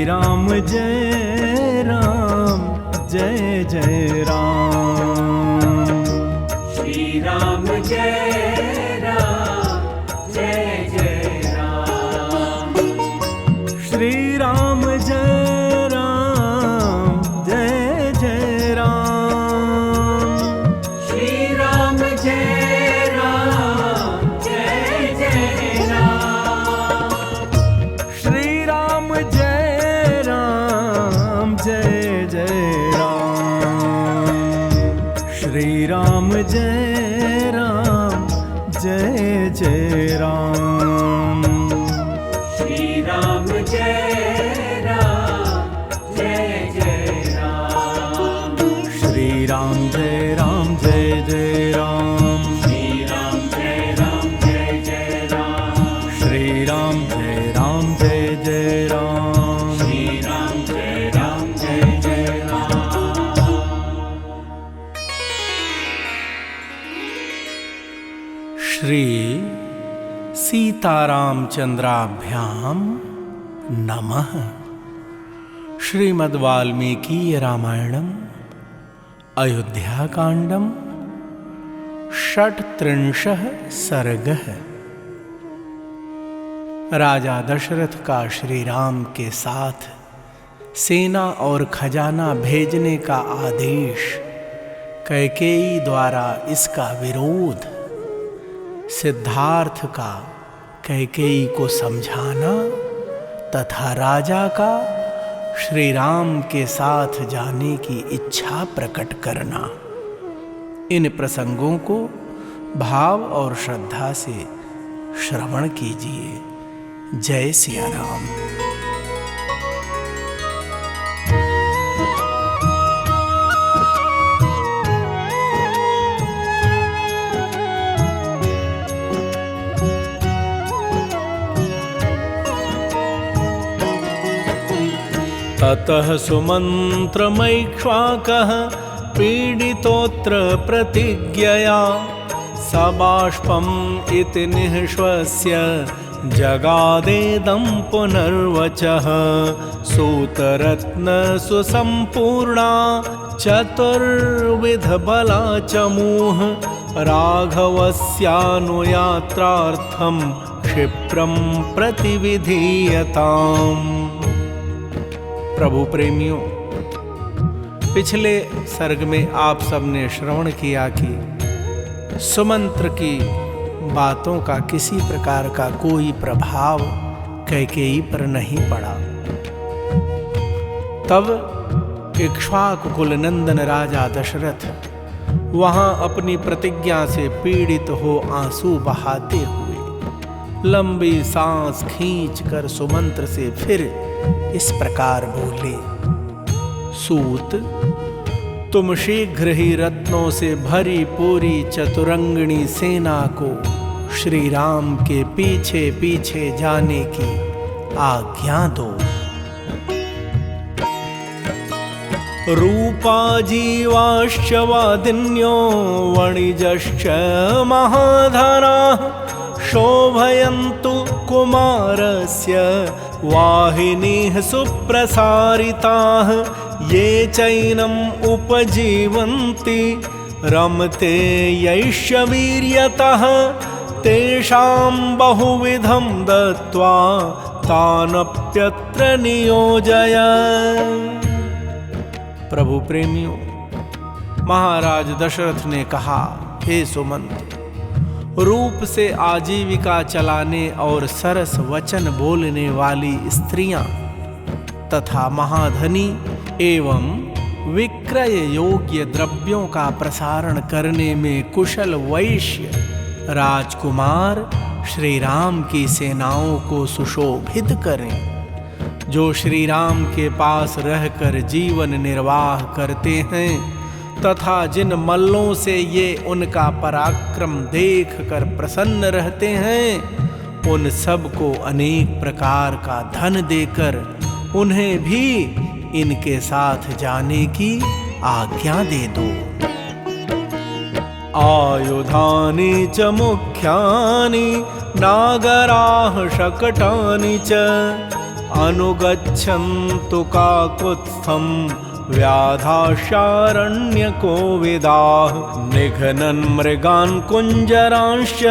राम जय राम जय जय राम। श्री राम जय राम जय जय राम। श्री राम जय राम जय जय राम। श्री राम जय राम जय जय राम। श्री राम जय राम जय जय राम। श्री राम जय राम जय जय राम। श्री राम जय राम जय जय राम। श्री राम जय राम जय जय राम। श्री राम जय राम जय जय राम। श्री राम जय राम जय जय राम। श्री राम जय राम जय जय राम। श्री सीतारामचंद्राभ्याम नमः। श्रीमद् वाल्मीकि रामायणम् अयोध्याकांडम् षट्त्रिंशः सर्गः। राजा दशरथ का श्री राम के साथ सेना और खजाना भेजने का आदेश, कैकेयी द्वारा इसका विरोध, सिद्धार्थ का कैकेयी को समझाना तथा राजा का श्री राम के साथ जाने की इच्छा प्रकट करना। इन प्रसंगों को भाव और श्रद्धा से श्रवण कीजिए। जय सिया राम। ततः सुमन्त्रमैक्ष्वाकः पीडितोऽत्र प्रतिज्ञया सबाष्पम् इति निःश्वस्य जगादेदं पुनर्वचः। सूतरत्न सुसम्पूर्णा चतुर्विधबला चमूः राघवस्यानुयात्रार्थं क्षिप्रं प्रतिविधीयताम्। प्रभु प्रेमियों, पिछले सर्ग में आप सबने श्रवण किया कि सुमंत्र की बातों का किसी प्रकार का कोई प्रभाव कैकेयी पर नहीं पड़ा। तब इक्ष्वाकु कुल नंदन राजा दशरथ वहां अपनी प्रतिज्ञा से पीड़ित हो आंसू बहाते हुए लंबी सांस खींचकर सुमंत्र से फिर इस प्रकार बोले। सूत, तुम शीघ्र ही रत्नों से भरी पूरी चतुरंगिणी सेना को श्री राम के पीछे पीछे जाने की आज्ञा दो। रूपा जीवाश्च वादिन्यो वणिजश्च महाधनाः शोभयन्तु कुमारस्य वाहिनीः सुप्रसारिताः। ये चैनम् उपजीवन्ति रमते यैष वीर्यतः तेषां बहुविधं दत्त्वा तानप्यत्र नियोजय। प्रभु प्रेमियों, महाराज दशरथ ने कहा, हे सुमंत, रूप से आजीविका चलाने और सरस वचन बोलने वाली स्त्रियां तथा महाधनी एवं विक्रय योग्य द्रव्यों का प्रसारण करने में कुशल वैश्य राजकुमार श्री राम की सेनाओं को सुशोभित करें, जो श्री राम के पास रहकर जीवन निर्वाह करते हैं तथा जिन मल्लों से ये उनका पराक्रम देखकर प्रसन्न रहते हैं, उन सब को अनेक प्रकार का धन देकर उन्हें भी इनके साथ जाने की आज्ञा दे दो। आयुधानि च मुख्यानि नागराः शकटानि च अनुगच्छन्तु काकुत्स्थं व्याधाशारण्यको विदाः निघ्नन् मृगान् कुञ्जरांश्च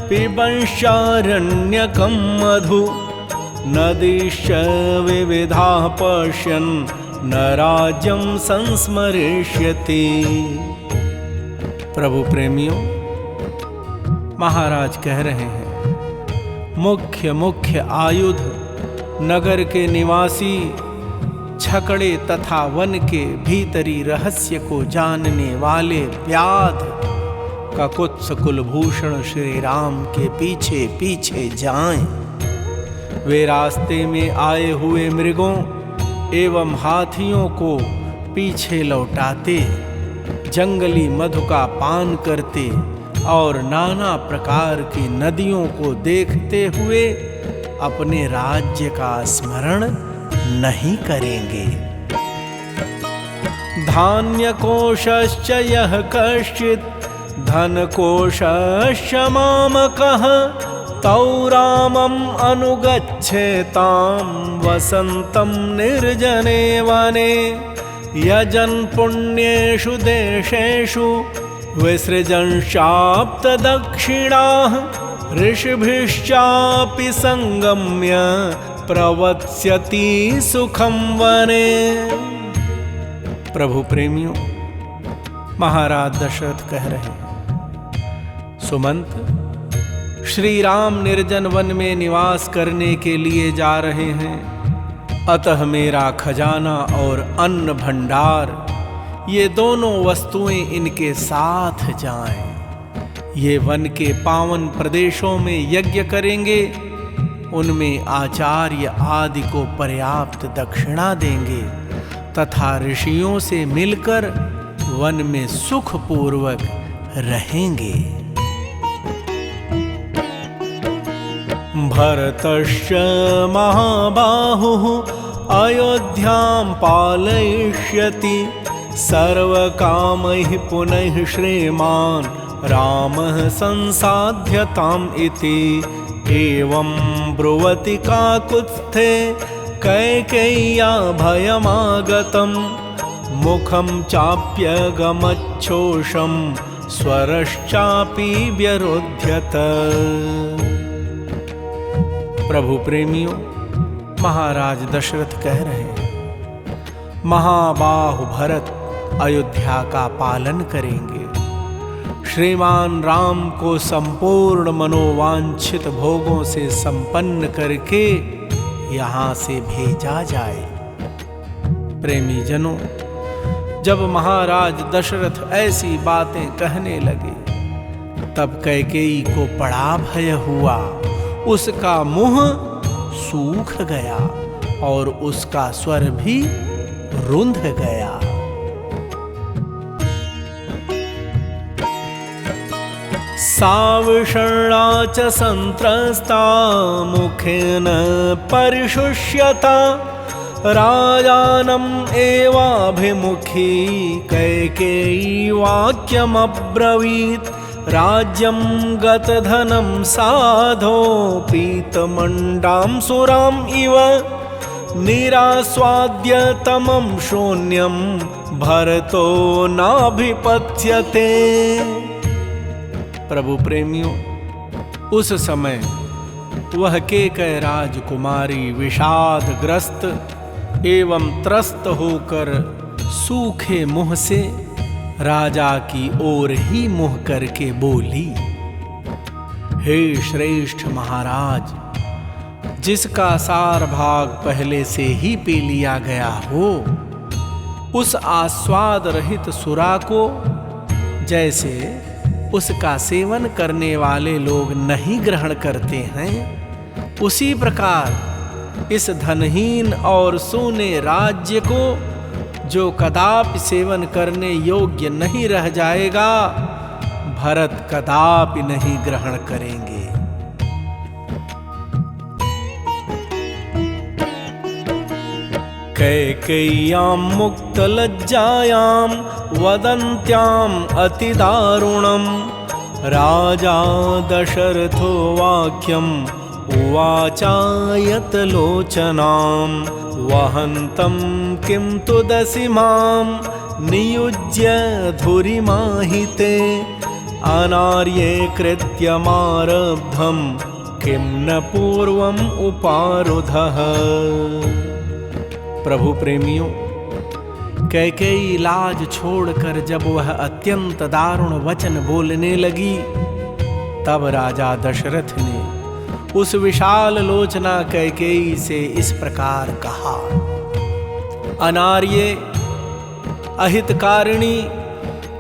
पिबंशारण्यकं मधु नदीश्च विविधाः पश्यन् न राज्यं संस्मरिष्यति। प्रभु प्रेमियों, महाराज कह रहे हैं, मुख्य आयुध नगर के निवासी छकड़े तथा वन के भीतरी रहस्य को जानने वाले व्याध ककुत्स कुलभूषण श्री राम के पीछे पीछे जाएं। वे रास्ते में आए हुए मृगों एवं हाथियों को पीछे लौटाते, जंगली मधु का पान करते और नाना प्रकार की नदियों को देखते हुए अपने राज्य का स्मरण नहीं करेंगे। धान्य कोशश्च यः कश्चित् धन कोशश्च मामकः तौ रामम् अनुगच्छेतां वसन्तं निर्जने वने यजन् पुण्येषु देशेषु विसृजंशाप्तदक्षिणाः ऋषिभिश्चापि संगम्य प्रवत्स्यति सुखं वने। प्रभु प्रेमियों, महाराज दशरथ कह रहे हैं, सुमंत, श्री राम निर्जन वन में निवास करने के लिए जा रहे हैं, अतः मेरा खजाना और अन्न भंडार ये दोनों वस्तुएं इनके साथ जाएं। ये वन के पावन प्रदेशों में यज्ञ करेंगे, उनमें आचार्य आदि को पर्याप्त दक्षिणा देंगे तथा ऋषियों से मिलकर वन में सुखपूर्वक रहेंगे। भरतश्च महाबाहुः अयोध्यां पालयिष्यति सर्वकामैः पुनः श्रीमान् रामः संसाध्यताम् इति एवं ब्रुवति काकुत्स्थे कैकेय्या भयमागतं मुखं चाप्यगमच्छोषं स्वरश्चापि व्यरोध्यत। प्रभु प्रेमियों, महाराज दशरथ कह रहे हैं, महाबाहु भरत अयोध्या का पालन करेंगे, श्रीमान राम को संपूर्ण मनोवांछित भोगों से संपन्न करके यहाँ से भेजा जाए। प्रेमी जनों, जब महाराज दशरथ ऐसी बातें कहने लगे तब कैकेयी को बड़ा भय हुआ, उसका मुंह सूख गया और उसका स्वर भी रुंध गया। साविषण्णा च संत्रस्ता मुखेन परिशुष्यता राजानम् एवाभिमुखी कैकेयी वाक्यमब्रवीत् राज्यं गतधनं साधो पीतमण्डां सुराम् इव निरास्वाद्य तमं शून्यं भरतो नाभिपत्स्यते। प्रभु प्रेमियों, उस समय वह केकय राजकुमारी विषादग्रस्त एवं त्रस्त होकर सूखे मुंह से राजा की ओर ही मुंह करके बोली, हे श्रेष्ठ महाराज, जिसका सार भाग पहले से ही पी लिया गया हो, उस आस्वाद रहित सुरा को जैसे उसका सेवन करने वाले लोग नहीं ग्रहण करते हैं, उसी प्रकार इस धनहीन और सूने राज्य को जो कदापि सेवन करने योग्य नहीं रह जाएगा, भरत कदापि नहीं ग्रहण करेंगे। कैकेय्यां मुक्तलज्जायां वदन्त्याम् अतिदारुणं राजा दशरथो वाक्यम् उवाचायत लोचनां वहन्तं किं तुदसि मां नियुज्य धुरिमाहिते अनार्ये कृत्यमारब्धं किं न पूर्वम् उपारुधः। प्रभु प्रेमियों, कैकेयी लाज छोड़कर जब वह अत्यंत दारुण वचन बोलने लगी, तब राजा दशरथ ने उस विशाल लोचना कैकेयी से इस प्रकार कहा। अनार्ये, अहितकारिणी,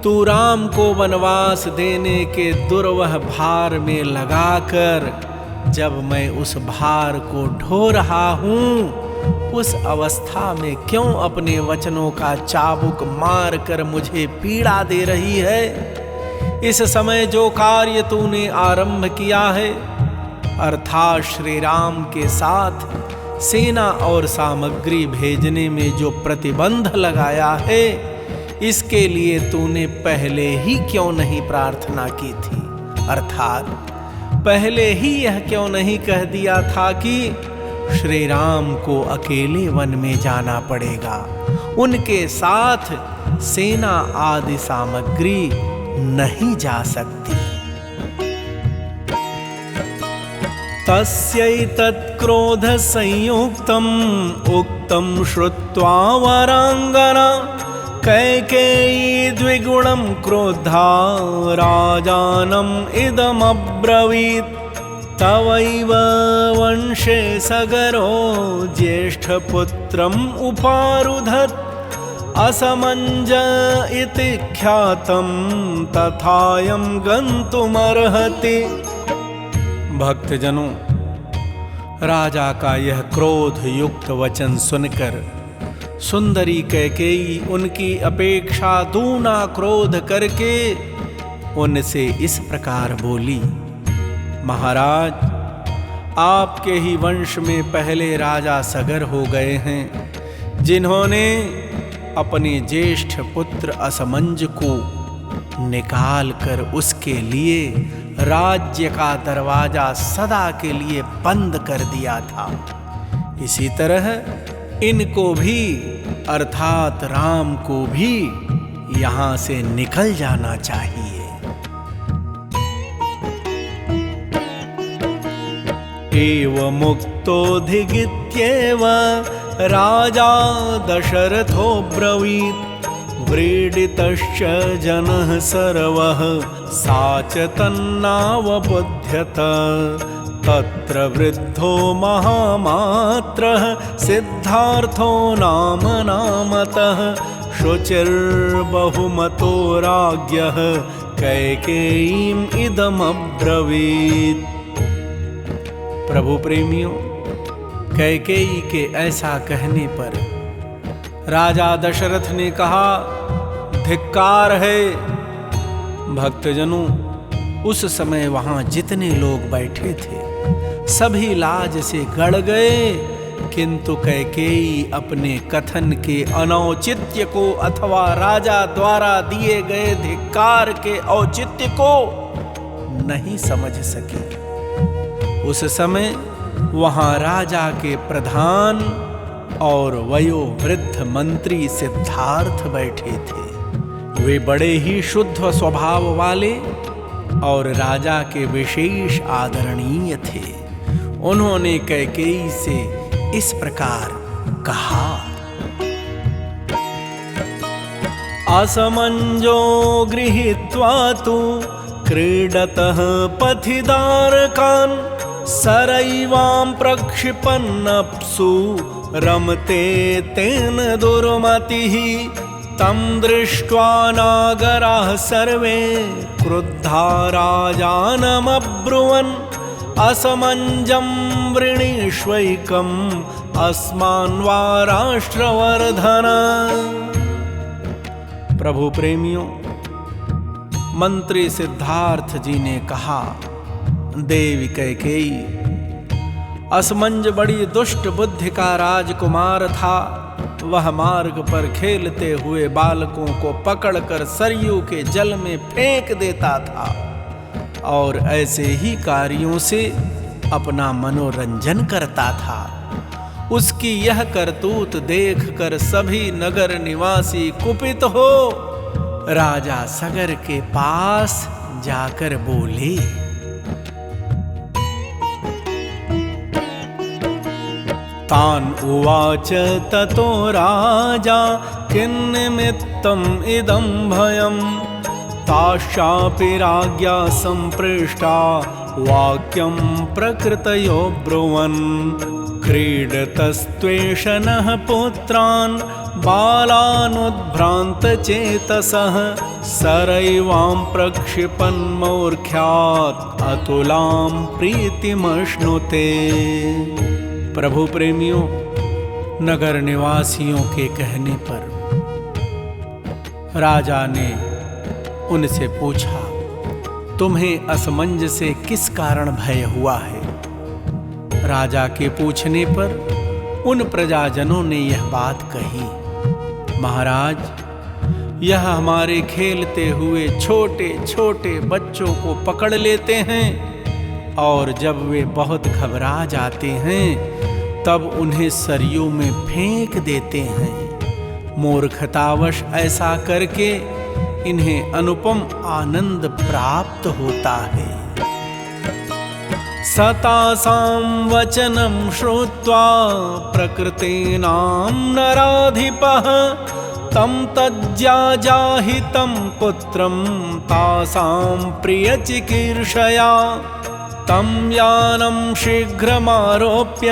तू राम को वनवास देने के दुर्वह भार में लगाकर जब मैं उस भार को ढो रहा हूं, उस अवस्था में क्यों अपने वचनों का चाबुक मार कर मुझे पीड़ा दे रही है? इस समय जो कार्य तूने आरंभ किया है, अर्थात श्री राम के साथ सेना और सामग्री भेजने में जो प्रतिबंध लगाया है, इसके लिए तूने पहले ही क्यों नहीं प्रार्थना की थी? अर्थात पहले ही यह क्यों नहीं कह दिया था कि श्री राम को अकेले वन में जाना पड़ेगा, उनके साथ सेना आदि सामग्री नहीं जा सकती। तस्यैतत् क्रोध संयुक्तम् उक्तं श्रुत्वा वरांगना कैकेयी द्विगुणं क्रोधा राजानम् इदमब्रवीत्। तवैव वंशे सगरो ज्येष्ठपुत्रम् उपारुधत् असमंज इति ख्यातं तथायं गन्तुमर्हति। भक्तजनों, राजा का यह क्रोध युक्त वचन सुनकर सुंदरी कैकेयी उनकी अपेक्षा दूना क्रोध करके उनसे इस प्रकार बोली। महाराज, आपके ही वंश में पहले राजा सगर हो गए हैं, जिन्होंने अपने ज्येष्ठ पुत्र असमंज को निकाल कर उसके लिए राज्य का दरवाजा सदा के लिए बंद कर दिया था। इसी तरह इनको भी अर्थात राम को भी यहां से निकल जाना चाहिए। एवमुक्तोऽधिगित्येव राजा दशरथो ब्रवीत्। व्रीडितश्च जनः सर्वः सा च तन्नावबुध्यत। तत्र वृद्धो महामात्रः सिद्धार्थो नाम नामतः। शुचिर्बहुमतो राज्ञः कैकेयीम् इदमब्रवीत्। प्रभु प्रेमियों, कैकेयी के ऐसा कहने पर राजा दशरथ ने कहा, धिक्कार है। भक्तजनों, उस समय वहां जितने लोग बैठे थे सभी लाज से गड़ गए, किंतु कैकेयी अपने कथन के अनौचित्य को अथवा राजा द्वारा दिए गए धिक्कार के औचित्य को नहीं समझ सकी। उस समय वहां राजा के प्रधान और वयोवृद्ध मंत्री सिद्धार्थ बैठे थे। वे बड़े ही शुद्ध स्वभाव वाले और राजा के विशेष आदरणीय थे। उन्होंने कैकेयी से इस प्रकार कहा, असमंजो गृहीत्वा तु क्रीडतः पथिदारकान् सरैवां प्रक्षिपन्नप्सु रमते तेन दुर्मतिः। तं दृष्ट्वा नागराः सर्वे क्रुद्धा राजानमब्रुवन् असमंजं वृणीष्वैकम् अस्मान् वा राष्ट्रवर्धन। प्रभु प्रेमियों, मंत्री सिद्धार्थ जी ने कहा, देवी कैकेयी, असमंज बड़ी दुष्ट बुद्धि का राजकुमार था। वह मार्ग पर खेलते हुए बालकों को पकड़कर सरयू के जल में फेंक देता था और ऐसे ही कार्यों से अपना मनोरंजन करता था। उसकी यह करतूत देखकर सभी नगर निवासी कुपित हो राजा सगर के पास जाकर बोले, तान उवाच ततो राजा किन्निमित्तम् इदं भयम् ताशापि राज्ञा संपृष्टा वाक्यं प्रकृतयो ब्रुवन् क्रीडतस्त्वेष नः पुत्रान् बालानुद्भ्रान्तचेतसः सरैवां प्रक्षिपन्मूर्ख्यात् अतुलां प्रीतिमश्नुते। प्रभु प्रेमियों, नगर निवासियों के कहने पर राजा ने उनसे पूछा, तुम्हें असमंज से किस कारण भय हुआ है? राजा के पूछने पर उन प्रजाजनों ने यह बात कही, महाराज, यह हमारे खेलते हुए छोटे छोटे बच्चों को पकड़ लेते हैं और जब वे बहुत घबरा जाते हैं तब उन्हें सरयू में फेंक देते हैं। मूर्खतावश ऐसा करके इन्हें अनुपम आनंद प्राप्त होता है। सतासां वचनं श्रुत्वा प्रकृतीनां नराधिपः तं तज्जाहितं पुत्रं तासां प्रियचिकीर्षया तं यानं शीघ्रमारोप्य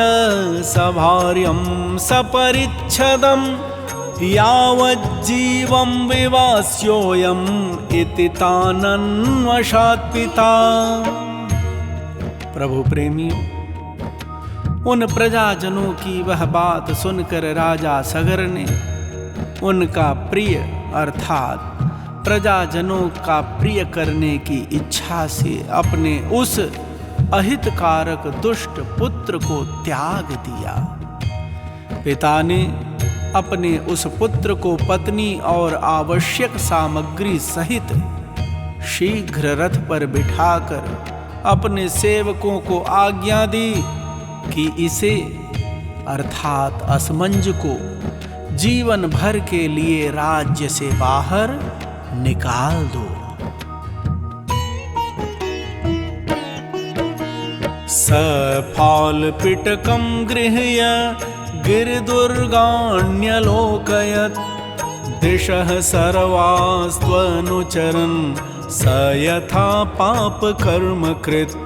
सभार्यं सपरिच्छदं यावज्जीवं विवास्योऽयम् इति तानन्वशात् पिता। प्रभु प्रेमियों, उन प्रजाजनों की वह बात सुनकर राजा सगर ने उनका प्रिय अर्थात प्रजाजनों का प्रिय करने की इच्छा से अपने उस अहितकारक दुष्ट पुत्र को त्याग दिया। पिता ने अपने उस पुत्र को पत्नी और आवश्यक सामग्री सहित शीघ्र रथ पर बिठाकर अपने सेवकों को आज्ञा दी कि इसे अर्थात असमंज को जीवन भर के लिए राज्य से बाहर निकाल दो। सफालपिटकं गृह्य गिरिदुर्गाण्यलोकयत् दिशः सर्वास्त्वनुचरन् स यथा पापकर्म कृत्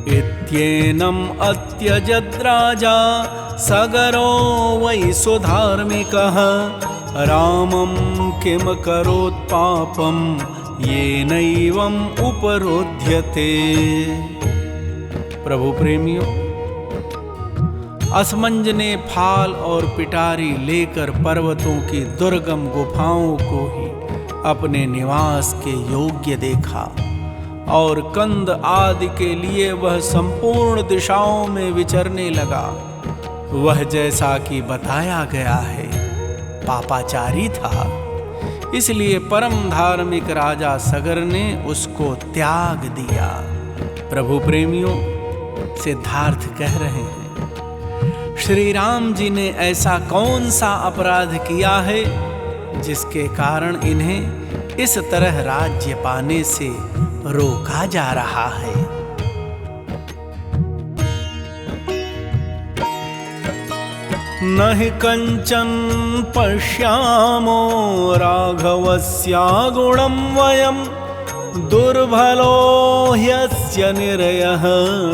इत्येनम् अत्यजत् राजा सगरो वै सुधार्मिकः रामं किम करोत् पापं येनैवम् उपरोध्यते। प्रभु प्रेमियों, असमंज ने फाल और पिटारी लेकर पर्वतों की दुर्गम गुफाओं को ही अपने निवास के योग्य देखा और कंद आदि के लिए वह संपूर्ण दिशाओं में विचरने लगा। वह जैसा कि बताया गया है पापाचारी था, इसलिए परम धार्मिक राजा सगर ने उसको त्याग दिया। प्रभु प्रेमियों, सिद्धार्थ कह रहे हैं, श्री राम जी ने ऐसा कौन सा अपराध किया है जिसके कारण इन्हें इस तरह राज्य पाने से रोका जा रहा है? नहि कंचन पश्यामो राघवस्यागुणं वयं दुर्बलो ह्यस्य निरयः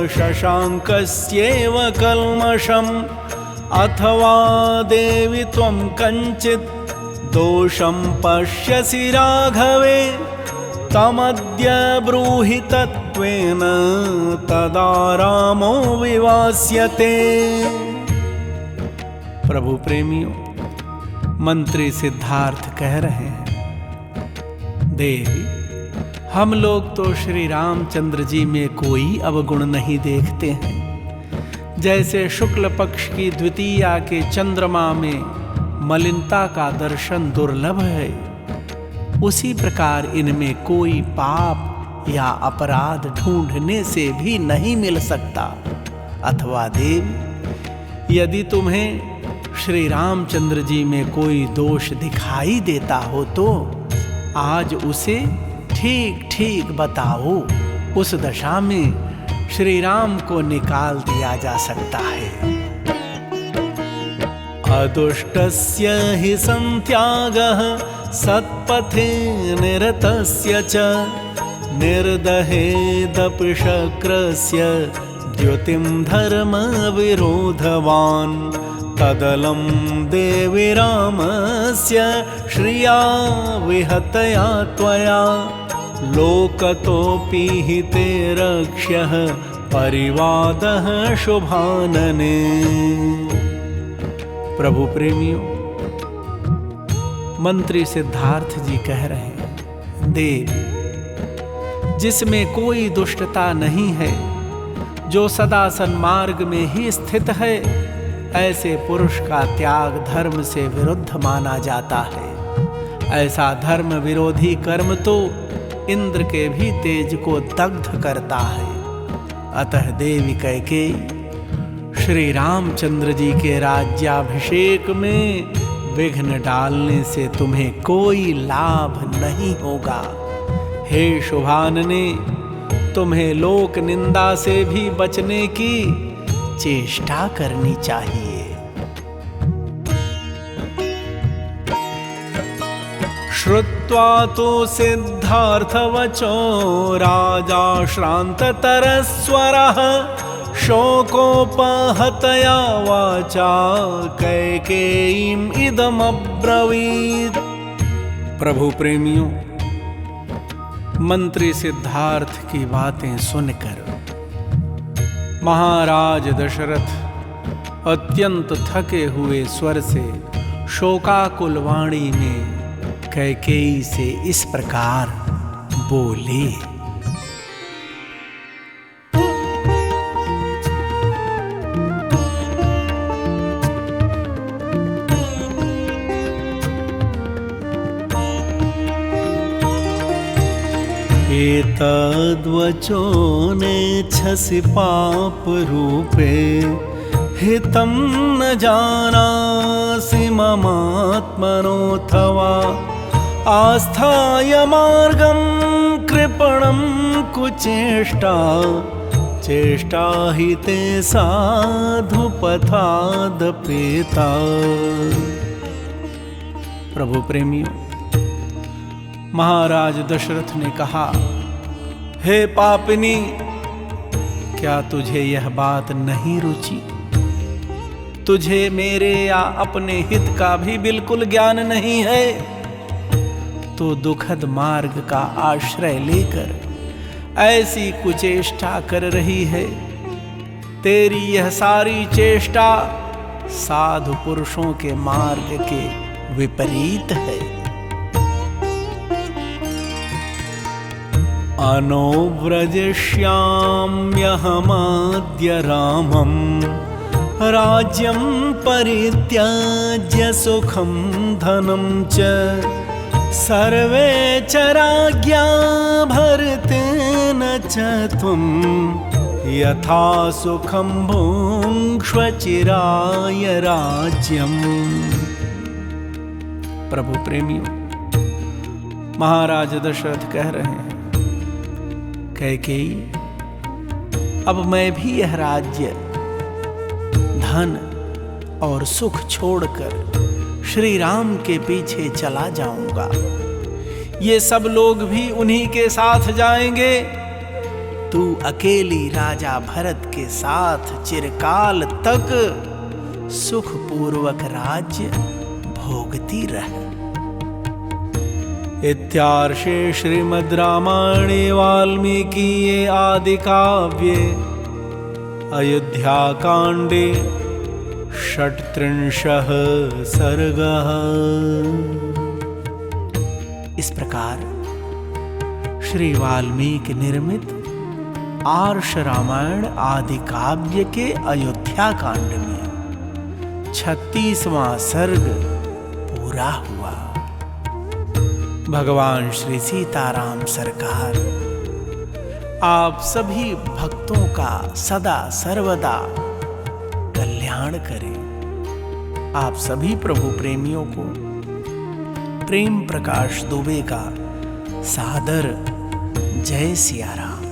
शशाङ्कस्येव कल्मषम् अथवा देवि त्वं कञ्चित् दोषं पश्यसि राघवे तमद्य ब्रूहि तत्त्वेन तदा रामो विवास्यते। प्रभु प्रेमियों, मंत्री सिद्धार्थ कह रहे हैं, देवी, हम लोग तो श्री रामचंद्र जी में कोई अवगुण नहीं देखते हैं। जैसे शुक्ल पक्ष की द्वितीया के चंद्रमा में मलिनता का दर्शन दुर्लभ है, उसी प्रकार इनमें कोई पाप या अपराध ढूंढने से भी नहीं मिल सकता। अथवा देवी, यदि तुम्हें श्री रामचंद्र जी में कोई दोष दिखाई देता हो तो आज उसे ठीक ठीक बताओ। उस दशा में श्री राम को निकाल दिया जा सकता है। अदुष्टस्य हि संत्यागः सत्पथे निरतस्य च निर्दहेदपि शक्रस्य द्युतिं धर्म विरोधवान् तदलं देवि रामस्य श्रिया विहतया त्वया लोकतोऽपि हिते रक्ष्यः परिवादः शुभानने। प्रभु प्रेमियों, मंत्री सिद्धार्थ जी कह रहे हैं, देव, जिसमें कोई दुष्टता नहीं है, जो सदा सन्मार्ग में ही स्थित है, ऐसे पुरुष का त्याग धर्म से विरुद्ध माना जाता है। ऐसा धर्म विरोधी कर्म तो इंद्र के भी तेज को दग्ध करता है। अतः देवी कैकेयी, श्री रामचंद्र जी के राज्याभिषेक में विघ्न डालने से तुम्हें कोई लाभ नहीं होगा। हे शुभानने, तुम्हें लोक निंदा से भी बचने की चेष्टा करनी चाहिए। श्रुत्वा तो सिद्धार्थवचो राजा श्रान्ततरस्वरः शोकोपहतया वाचा कैकेयीम् इदमब्रवीत्। प्रभु प्रेमियों, मंत्री सिद्धार्थ की बातें सुनकर महाराज दशरथ अत्यंत थके हुए स्वर से शोकाकुल वाणी में कैकेयी से इस प्रकार बोले। एतद्वचो नेच्छसि पाप रूपे हितं न जानासि ममात्मनोऽथवा आस्थाय मार्गं कृपणं कुचेष्टा चेष्टा हि ते साधुपथादपेता। प्रभु प्रेमियों, महाराज दशरथ ने कहा, हे पापिनी, क्या तुझे यह बात नहीं रुचि? तुझे मेरे या अपने हित का भी बिल्कुल ज्ञान नहीं है, तो दुखद मार्ग का आश्रय लेकर ऐसी कुचेष्टा कर रही है। तेरी यह सारी चेष्टा साधु पुरुषों के मार्ग के विपरीत है। अनोव्रजष्याम्यहमाद्य रामं राज्यं परित्याज्य सुखं धनं च सर्वे च राज्ञा भरतेन च त्वं यथा सुखं भुङ्क्ष्व चिराय राज्यम्। प्रभु प्रेमियों, महाराज दशरथ कह रहे हैं, कैकेयी, अब मैं भी यह राज्य, धन और सुख छोड़कर श्री राम के पीछे चला जाऊंगा। ये सब लोग भी उन्हीं के साथ जाएंगे। तू अकेली राजा भरत के साथ चिरकाल तक सुखपूर्वक राज्य भोगती रह। इत्यार्षे श्रीमद् रामायणे वाल्मीकीये आदि काव्ये अयोध्याकाण्डे 38 सर्गः। इस प्रकार श्री वाल्मीकि निर्मित आर्ष रामायण आदि काव्य के अयोध्या कांड में 36वां सर्ग पूरा हुआ। भगवान श्री सीताराम सरकार आप सभी भक्तों का सदा सर्वदा कल्याण करें। आप सभी प्रभु प्रेमियों को प्रेम प्रकाश दुबे का सादर जय सिया राम।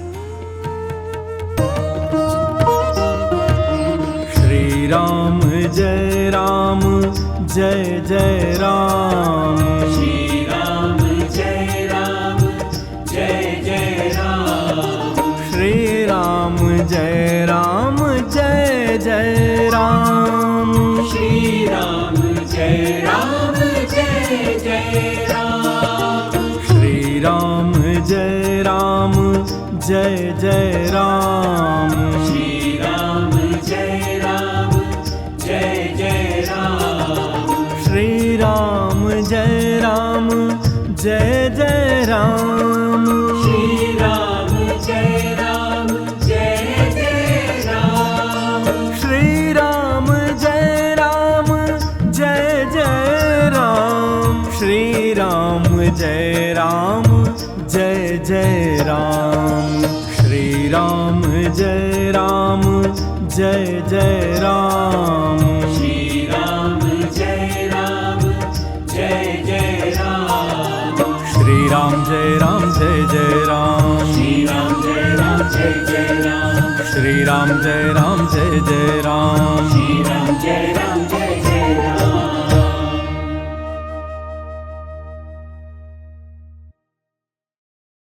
श्री राम जय राम जय जय राम। श्री राम जय राम जय जय राम। श्री राम जय राम जय जय राम। श्री राम जय राम जय जय राम। श्री राम जय राम जय जय राम। श्री राम जय राम जय जय राम। श्री राम जय राम जय जय राम। श्री राम जय राम जय जय राम। श्री राम जय राम जय जय राम। श्री राम जय राम जय जय राम। श्री राम जय राम जय जय राम। श्री राम जय राम जय जय राम। श्री राम जय राम जय जय राम। श्री राम जय राम जय जय राम। श्री राम जय राम जय जय राम। श्री राम